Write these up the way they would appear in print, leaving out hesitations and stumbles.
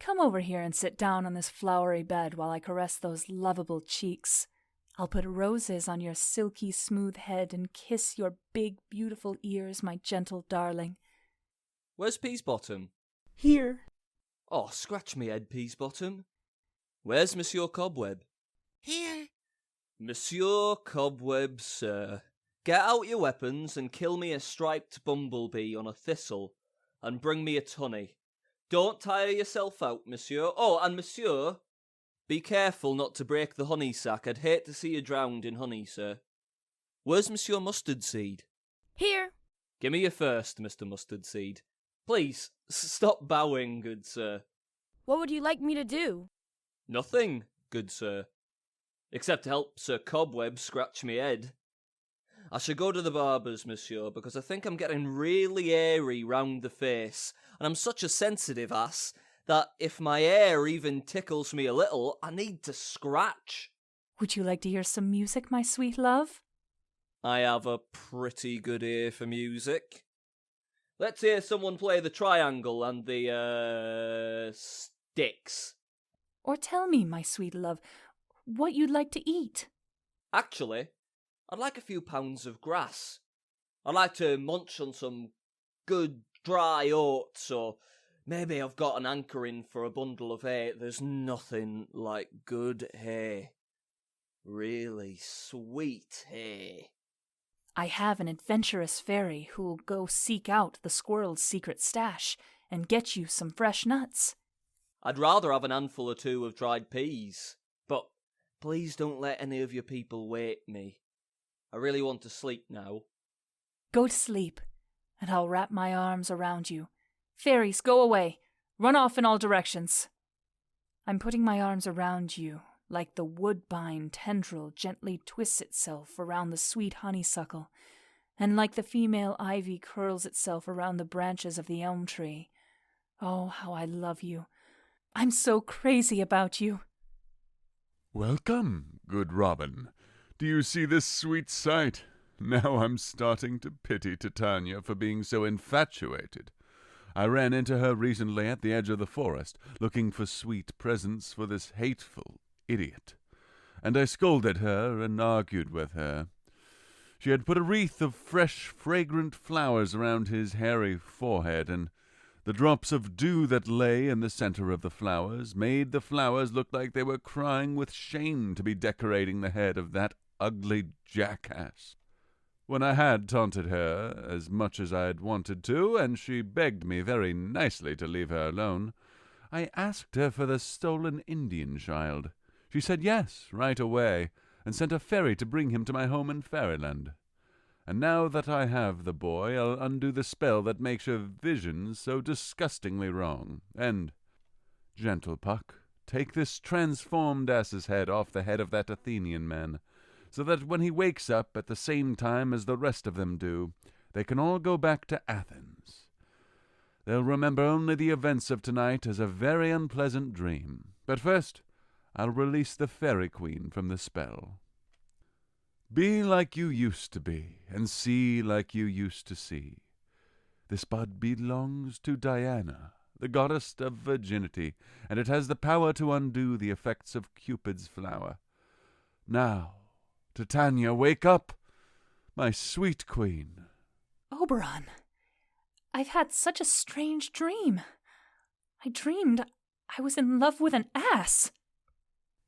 Come over here and sit down on this flowery bed while I caress those lovable cheeks. I'll put roses on your silky smooth head and kiss your big beautiful ears, my gentle darling. Where's Peasebottom? Here. Oh, scratch me head, Peasebottom. Where's Monsieur Cobweb? Here. Monsieur Cobweb, sir. Get out your weapons and kill me a striped bumblebee on a thistle, and bring me its honey. Don't tire yourself out, monsieur. Oh, and monsieur, be careful not to break the honey sack. I'd hate to see you drowned in honey, sir. Where's Monsieur Mustardseed? Here. Give me your first, Mr. Mustardseed. Please, stop bowing, good sir. What would you like me to do? Nothing, good sir. Except to help Sir Cobweb scratch me head. I should go to the barber's, monsieur, because I think I'm getting really airy round the face, and I'm such a sensitive ass that if my hair even tickles me a little, I need to scratch. Would you like to hear some music, my sweet love? I have a pretty good ear for music. Let's hear someone play the triangle and the, sticks. Or tell me, my sweet love, what you'd like to eat. Actually, I'd like a few pounds of grass. I'd like to munch on some good dry oats, or maybe I've got an hankering for a bundle of hay. There's nothing like good hay. Really sweet hay. I have an adventurous fairy who'll go seek out the squirrel's secret stash and get you some fresh nuts. I'd rather have an handful or two of dried peas, but please don't let any of your people wake me. I really want to sleep now. Go to sleep, and I'll wrap my arms around you. Fairies, go away. Run off in all directions. I'm putting my arms around you, like the woodbine tendril gently twists itself around the sweet honeysuckle, and like the female ivy curls itself around the branches of the elm tree. Oh, how I love you. I'm so crazy about you. Welcome, good Robin. Do you see this sweet sight? Now I'm starting to pity Titania for being so infatuated. I ran into her recently at the edge of the forest, looking for sweet presents for this hateful idiot, and I scolded her and argued with her. She had put a wreath of fresh, fragrant flowers around his hairy forehead, and the drops of dew that lay in the center of the flowers made the flowers look like they were crying with shame to be decorating the head of that ugly jackass. When I had taunted her as much as I had wanted to, and she begged me very nicely to leave her alone, I asked her for the stolen Indian child. She said yes right away, and sent a fairy to bring him to my home in fairyland. And now that I have the boy, I'll undo the spell that makes your visions so disgustingly wrong. And, gentle Puck, take this transformed ass's head off the head of that Athenian man, so that when he wakes up at the same time as the rest of them do, they can all go back to Athens. They'll remember only the events of tonight as a very unpleasant dream. But first, I'll release the fairy queen from the spell. Be like you used to be, and see like you used to see. This bud belongs to Diana, the goddess of virginity, and it has the power to undo the effects of Cupid's flower. Now, Titania, wake up, my sweet queen. Oberon, I've had such a strange dream. I dreamed I was in love with an ass.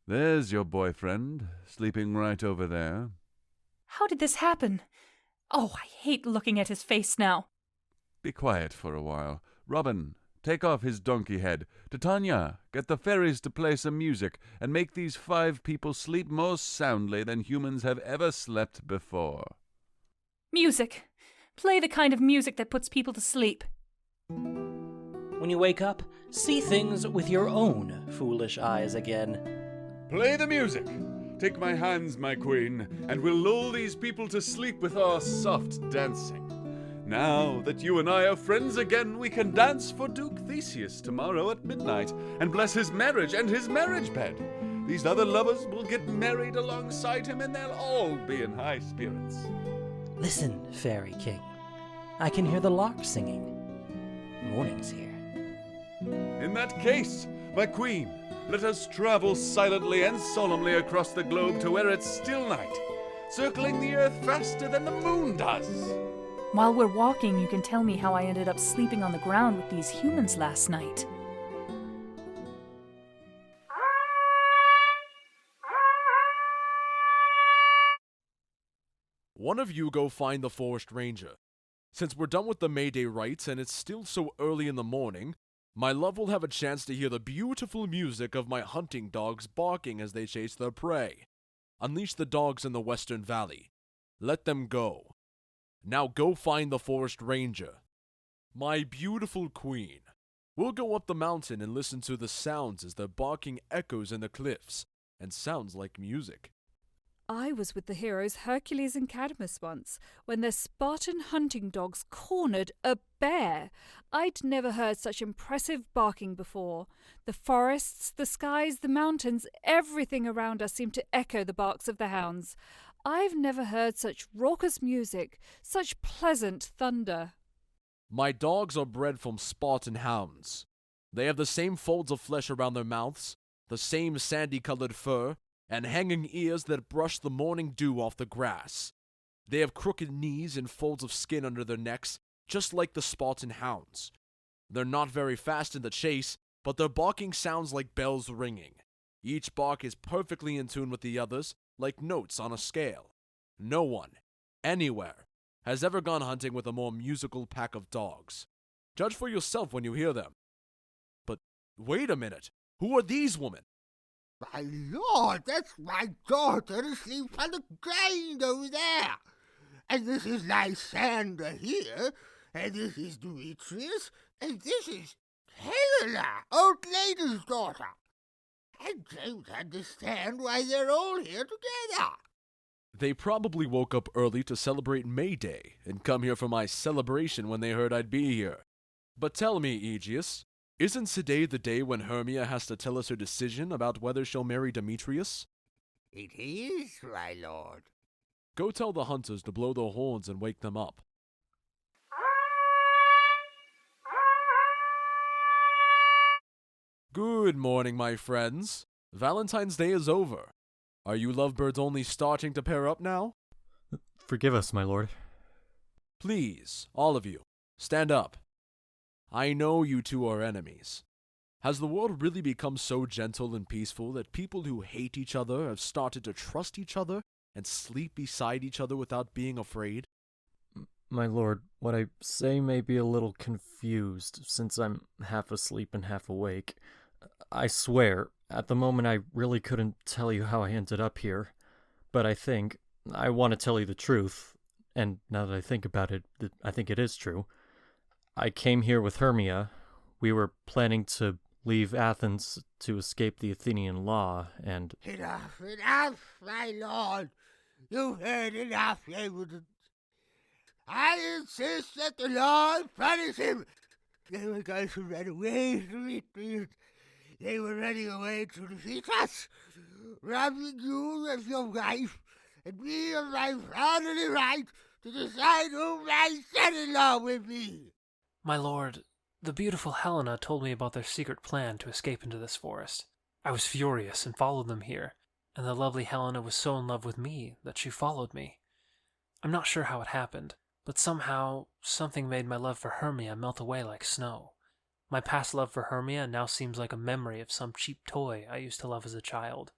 There's your boyfriend, sleeping right over there. How did this happen? Oh, I hate looking at his face now. Be quiet for a while. Robin, take off his donkey head. Titania, get the fairies to play some music, and make these 5 people sleep more soundly than humans have ever slept before. Music. Play the kind of music that puts people to sleep. When you wake up, see things with your own foolish eyes again. Play the music. Take my hands, my queen, and we'll lull these people to sleep with our soft dancing. Now that you and I are friends again, we can dance for Duke Theseus tomorrow at midnight and bless his marriage and his marriage bed. These other lovers will get married alongside him, and they'll all be in high spirits. Listen, Fairy King. I can hear the lark singing. Morning's here. In that case, My queen, let us travel silently and solemnly across the globe to where it's still night, circling the earth faster than the moon does. While we're walking, you can tell me how I ended up sleeping on the ground with these humans last night. One of you go find the forest ranger. Since we're done with the May Day rites and it's still so early in the morning, my love will have a chance to hear the beautiful music of my hunting dogs barking as they chase their prey. Unleash the dogs in the Western Valley. Let them go. Now go find the forest ranger. My beautiful queen. We'll go up the mountain and listen to the sounds as their barking echoes in the cliffs and sounds like music. I was with the heroes Hercules and Cadmus once, when their Spartan hunting dogs cornered a bear. I'd never heard such impressive barking before. The forests, the skies, the mountains, everything around us seemed to echo the barks of the hounds. I've never heard such raucous music, such pleasant thunder. My dogs are bred from Spartan hounds. They have the same folds of flesh around their mouths, the same sandy-colored fur, and hanging ears that brush the morning dew off the grass. They have crooked knees and folds of skin under their necks, just like the Spartan hounds. They're not very fast in the chase, but their barking sounds like bells ringing. Each bark is perfectly in tune with the others, like notes on a scale. No one, anywhere, has ever gone hunting with a more musical pack of dogs. Judge for yourself when you hear them. But wait a minute, who are these women? My lord, that's my daughter asleep on the ground over there. And this is Lysander here, and this is Demetrius, and this is Helena, old lady's daughter. I don't understand why they're all here together. They probably woke up early to celebrate May Day and come here for my celebration when they heard I'd be here. But tell me, Egeus, isn't today the day when Hermia has to tell us her decision about whether she'll marry Demetrius? It is, my lord. Go tell the hunters to blow their horns and wake them up. Good morning, my friends. Valentine's Day is over. Are you lovebirds only starting to pair up now? Forgive us, my lord. Please, all of you, stand up. I know you two are enemies. Has the world really become so gentle and peaceful that people who hate each other have started to trust each other and sleep beside each other without being afraid? My lord, what I say may be a little confused, since I'm half asleep and half awake. I swear, at the moment I really couldn't tell you how I ended up here. But I want to tell you the truth, and now that I think about it, I think it is true. I came here with Hermia. We were planning to leave Athens to escape the Athenian law, and... Enough, my lord. You've heard enough, Ableton. I insist that the Lord punish him. They were going to run away to meet me. They were running away to defeat us, robbing you of your wife, and me of my fatherly right to decide who my son-in-law will be. My lord, the beautiful Helena told me about their secret plan to escape into this forest. I was furious and followed them here, and the lovely Helena was so in love with me that she followed me. I'm not sure how it happened, but somehow something made my love for Hermia melt away like snow. My past love for Hermia now seems like a memory of some cheap toy I used to love as a child.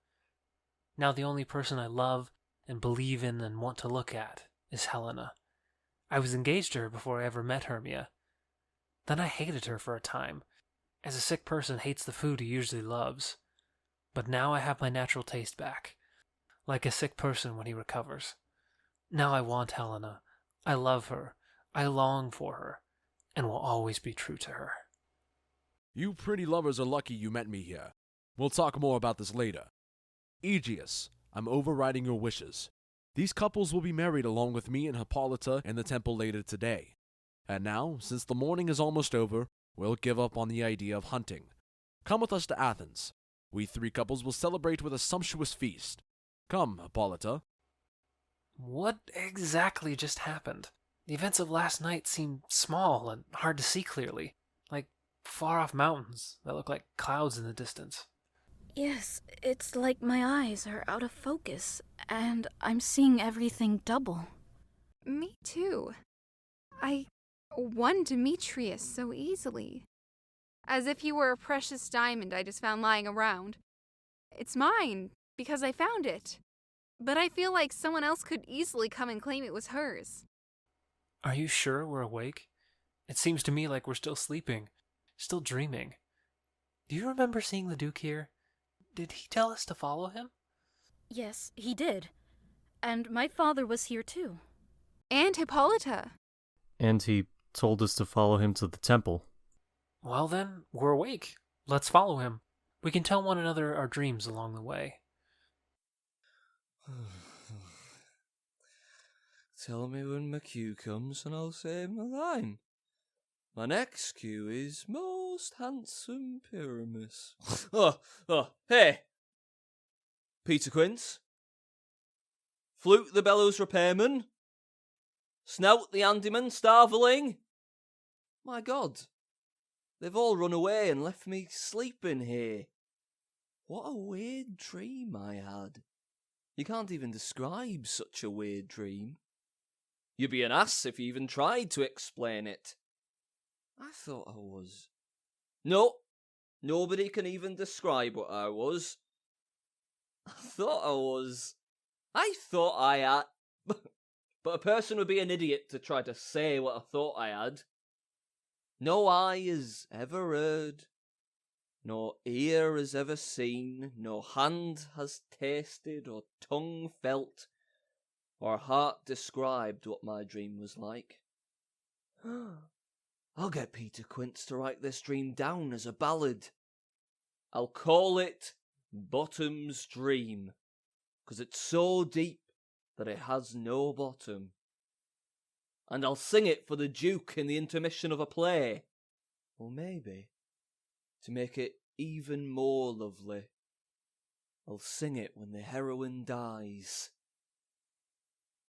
Now the only person I love and believe in and want to look at is Helena. I was engaged to her before I ever met Hermia. Then I hated her for a time, as a sick person hates the food he usually loves. But now I have my natural taste back, like a sick person when he recovers. Now I want Helena. I love her. I long for her, and will always be true to her. You pretty lovers are lucky you met me here. We'll talk more about this later. Egeus, I'm overriding your wishes. These couples will be married along with me and Hippolyta in the temple later today. And now, since the morning is almost over, we'll give up on the idea of hunting. Come with us to Athens. We three couples will celebrate with a sumptuous feast. Come, Hippolyta. What exactly just happened? The events of last night seemed small and hard to see clearly, like far-off mountains that look like clouds in the distance. Yes, it's like my eyes are out of focus, and I'm seeing everything double. Me too. I won Demetrius so easily. As if he were a precious diamond I just found lying around. It's mine, because I found it. But I feel like someone else could easily come and claim it was hers. Are you sure we're awake? It seems to me like we're still sleeping, still dreaming. Do you remember seeing the Duke here? Did he tell us to follow him? Yes, he did. And my father was here too. And Hippolyta. And he told us to follow him to the temple. Well then, we're awake. Let's follow him. We can tell one another our dreams along the way. Tell me when my cue comes and I'll say my line. My next cue is most handsome Pyramus. Hey! Peter Quince. Flute the bellows repairman. Snout the handyman starveling. My God, they've all run away and left me sleeping here. What a weird dream I had. You can't even describe such a weird dream. You'd be an ass if you even tried to explain it. I thought I was. No, nobody can even describe what I was. I thought I had. But a person would be an idiot to try to say what I thought I had. No eye has ever heard, no ear has ever seen, no hand has tasted or tongue felt, or heart described what my dream was like. I'll get Peter Quince to write this dream down as a ballad. I'll call it Bottom's Dream, 'cause it's so deep that it has no bottom. And I'll sing it for the Duke in the intermission of a play. Or maybe, to make it even more lovely, I'll sing it when the heroine dies.